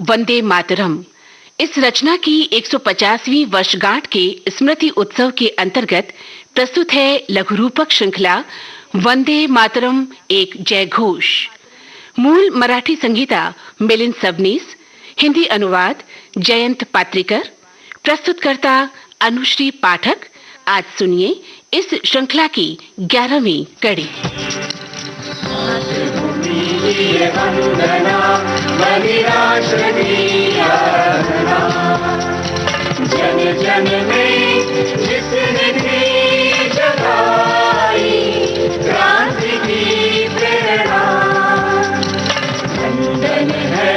वंदे मातरम। इस रचना की 150वीं वर्षगांठ के स्मृति उत्सव के अंतर्गत प्रस्तुत है लघु रूपक श्रृंखला वंदे मातरम एक जय घोष। मूल मराठी संगीता मिलिंद सबनीस, हिंदी अनुवाद जयंत पात्रिकर, प्रस्तुतकर्ता अनुश्री पाठक। आज सुनिए इस श्रृंखला की 11वीं कड़ी। जन जन में जिसने भी जगाई क्रांति की प्रेरणा, वंदन है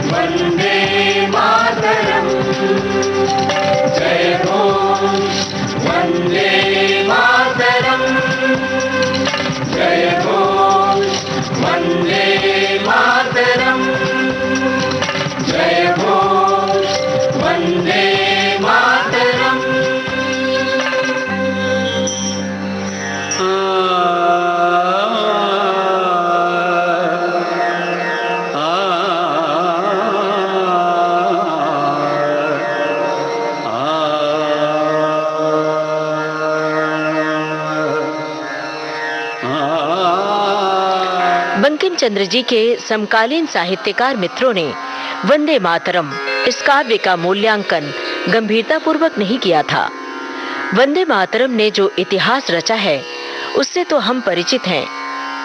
वंदे मातरम, जय घोष वंदे मातरम, जय घोष वंदे मातरम, जय घोष वंदे मातरम। बंकिम चंद्र जी के समकालीन साहित्यकार मित्रों ने वंदे मातरम इस काव्य का मूल्यांकन गंभीरतापूर्वक नहीं किया था। वंदे मातरम ने जो इतिहास रचा है उससे तो हम परिचित हैं,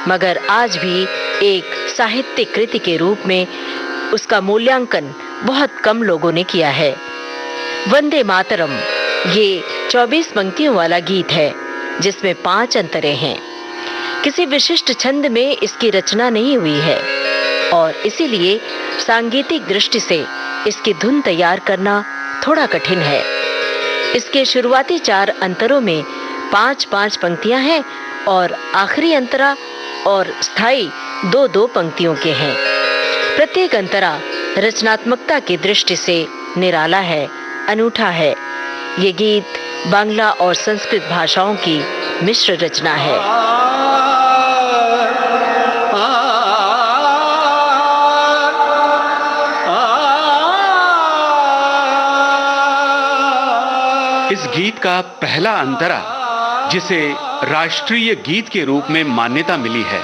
मगर आज भी एक साहित्यिक कृति के रूप में उसका मूल्यांकन बहुत कम लोगों ने किया है। वंदे मातरम ये 24 पंक्तियों वाला गीत है जिसमें 5 अंतरे हैं। किसी विशिष्ट छंद में इसकी रचना नहीं हुई है और इसीलिए सांगीतिक दृष्टि से इसकी धुन तैयार करना थोड़ा कठिन है। इसके शुरुआती 4 अंतरों में 5-5 पंक्तियां हैं और आखिरी अंतरा और स्थाई 2-2 पंक्तियों के हैं। प्रत्येक अंतरा रचनात्मकता की दृष्टि से निराला है, अनूठा है। ये गीत बांग्ला और संस्कृत भाषाओं की मिश्र रचना है। इस गीत का पहला अंतरा, जिसे राष्ट्रीय गीत के रूप में मान्यता मिली है,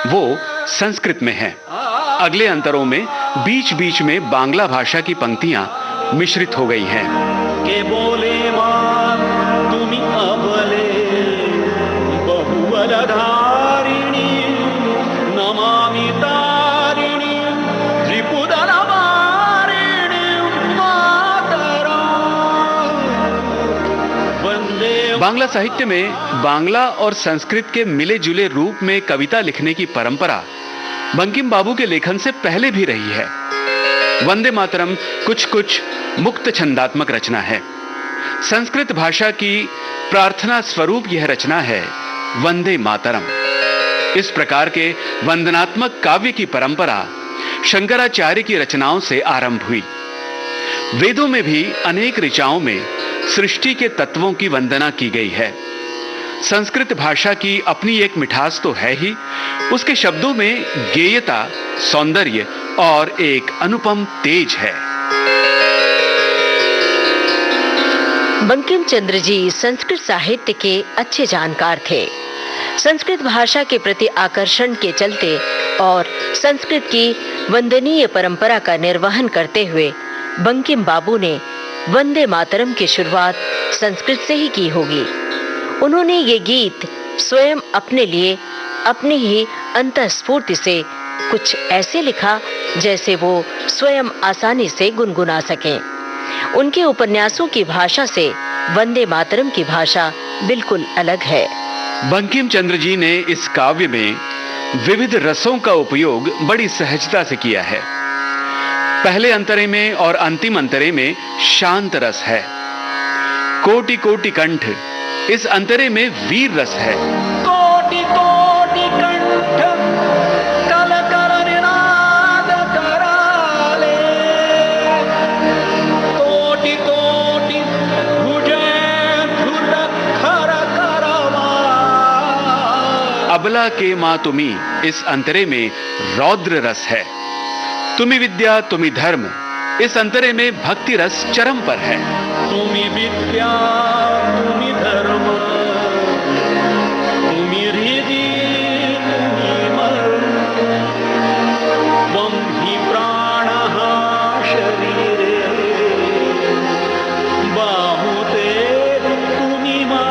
वो संस्कृत में है। अगले अंतरों में बीच बीच में बांग्ला भाषा की पंक्तियां मिश्रित हो गई हैं। के बोले मां तुमी अबले बहुवरधारिणी नमामि तारिणी त्रिपुरवारिणी मातरम वंदे। बांग्ला साहित्य में बांग्ला और संस्कृत के मिले जुले रूप में कविता लिखने की परंपरा बंकिम बाबू के लेखन से पहले भी रही है। वंदे मातरम कुछ मुक्त छंदात्मक रचना है। संस्कृत भाषा की प्रार्थना स्वरूप यह रचना है वंदे मातरम। इस प्रकार के वंदनात्मक काव्य की परंपरा शंकराचार्य की रचनाओं से आरंभ हुई। वेदों में भी अनेक ऋचाओं में सृष्टि के तत्वों की वंदना की गई है। संस्कृत भाषा की अपनी एक मिठास तो है ही, उसके शब्दों में गेयता, सौंदर्य और एक अनुपम तेज है। बंकिम चंद्र जी संस्कृत साहित्य के अच्छे जानकार थे। संस्कृत भाषा के प्रति आकर्षण के चलते और संस्कृत की वंदनीय परंपरा का निर्वहन करते हुए बंकिम बाबू ने वंदे मातरम की शुरुआत संस्कृत से ही की होगी। उन्होंने ये गीत स्वयं अपने लिए अपनी ही अंतःस्फूर्ति से कुछ ऐसे लिखा जैसे वो स्वयं आसानी से गुनगुना सकें। उनके उपन्यासों की भाषा से वंदे मातरम की भाषा बिल्कुल अलग है। बंकिम चंद्र जी ने इस काव्य में विविध रसों का उपयोग बड़ी सहजता से किया है। पहले अंतरे में और अंतिम अंतरे में शांत रस है। कोटि कोटि कंठ इस अंतरे में वीर रस है। कोटि कोटि कंठ कल कर निनाद कराले, कोटि कोटि भुजे धुर खर करवा। अबला के माँ तुमी इस अंतरे में रौद्र रस है। तुम्ही विद्या तुम्ही धर्म, इस अंतरे में भक्ति रस चरम पर है। तुम्ही विद्या तुम्ही धर्म, तुम्ही हृदय तुम्ही मर्म, त्वं हि प्राणः शरीरे, बाहुते तुम्ही मा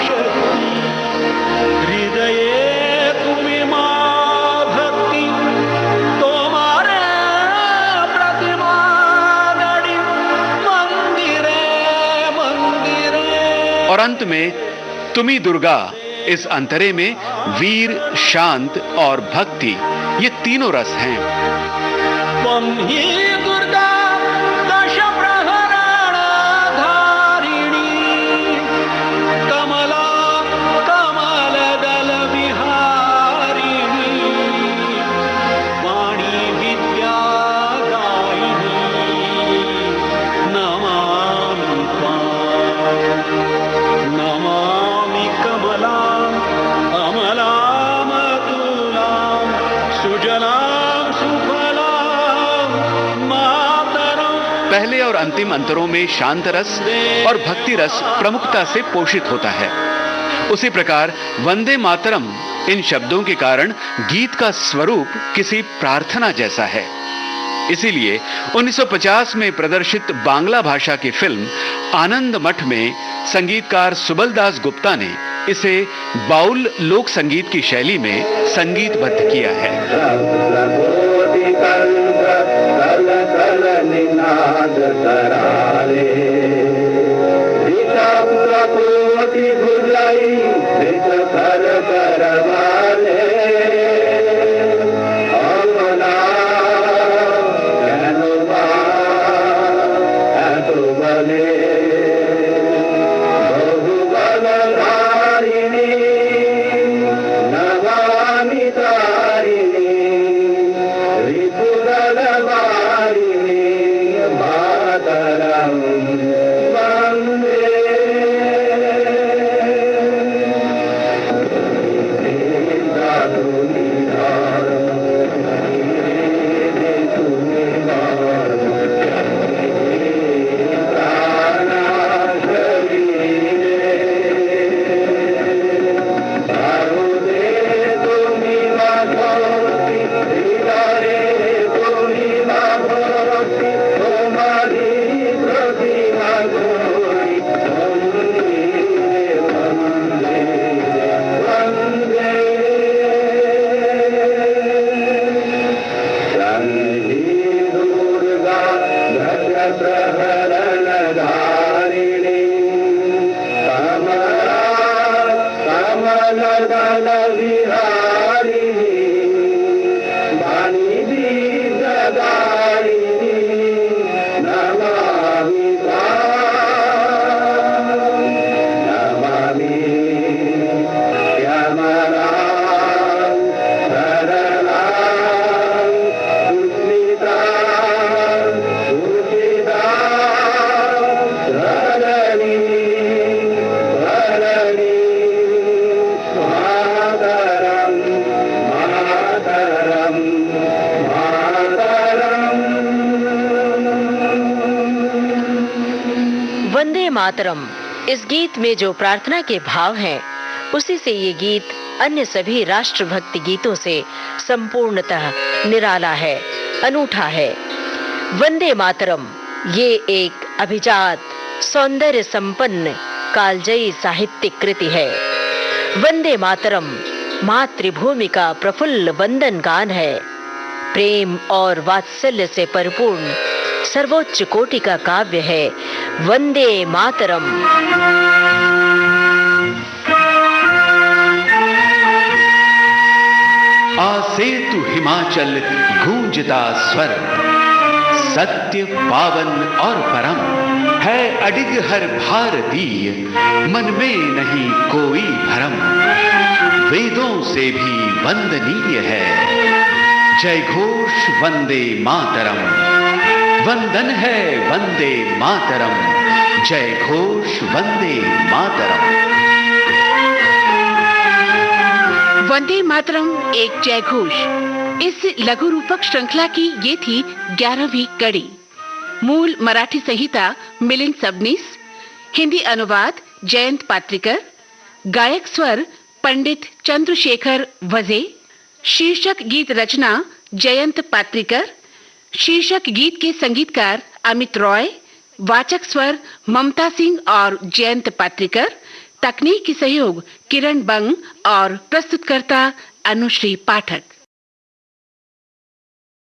शक्ती, हृदये तुम्ही मा भक्ती, तोमारे प्रतिमा गढ़ी मंदिरे मंदिरे। और अंत में तुम्ही दुर्गा, इस अंतरे में वीर, शांत और भक्ति, ये तीनों रस हैं। त्वं हि दुर्गा दश प्रहरण धारिणी, कमला कमल दल विहारिणी, वाणी विद्या दायिनी, नमामि त्वां, नमामि कमलां, अमलां अतुलां, सुजलां सुफलां मातरं। पहले और अंतिम अंतरों में शांत रस और भक्ति रस प्रमुखता से पोषित होता है। उसी प्रकार वंदे मातरम, इन शब्दों के कारण गीत का स्वरूप किसी प्रार्थना जैसा है। इसीलिए 1950 में प्रदर्शित बांग्ला भाषा की फिल्म आनंद मठ में संगीतकार सुबलदास गुप्ता ने इसे बाउल लोक संगीत की शैली में संगीतबद्ध किया है। वंदे मातरम, इस गीत में जो प्रार्थना के भाव हैं, उसी से ये गीत अन्य सभी राष्ट्रभक्ति गीतों से संपूर्णतः निराला है, अनूठा है। वंदे मातरम ये एक अभिजात, सौंदर्य संपन्न, कालजयी साहित्यिक कृति है। वंदे मातरम मातृभूमि का प्रफुल्ल वंदन गान है। प्रेम और वात्सल्य से परिपूर्ण सर्वोच्च कोटि का काव्य है वंदे मातरम। आसेतु हिमाचल गूंजता स्वर, सत्य पावन और परम है अडिग हर भारतीय, मन में नहीं कोई भरम। वेदों से भी वंदनीय है, जय घोष वंदे मातरम। वंदन है वंदे मातरम, जय घोष वंदे मातरम। वंदे मातरम एक जय घोष, इस लघु रूपक श्रृंखला की ये थी 11वीं कड़ी। मूल मराठी संहिता मिलिंद सबनीस, हिंदी अनुवाद जयंत पात्रिकर, गायक स्वर पंडित चंद्रशेखर वजे, शीर्षक गीत रचना जयंत पात्रिकर, शीर्षक गीत के संगीतकार अमित रॉय, वाचक स्वर ममता सिंह और जयंत पात्रिकर, तकनीकी सहयोग किरण बंग और प्रस्तुतकर्ता अनुश्री पाठक।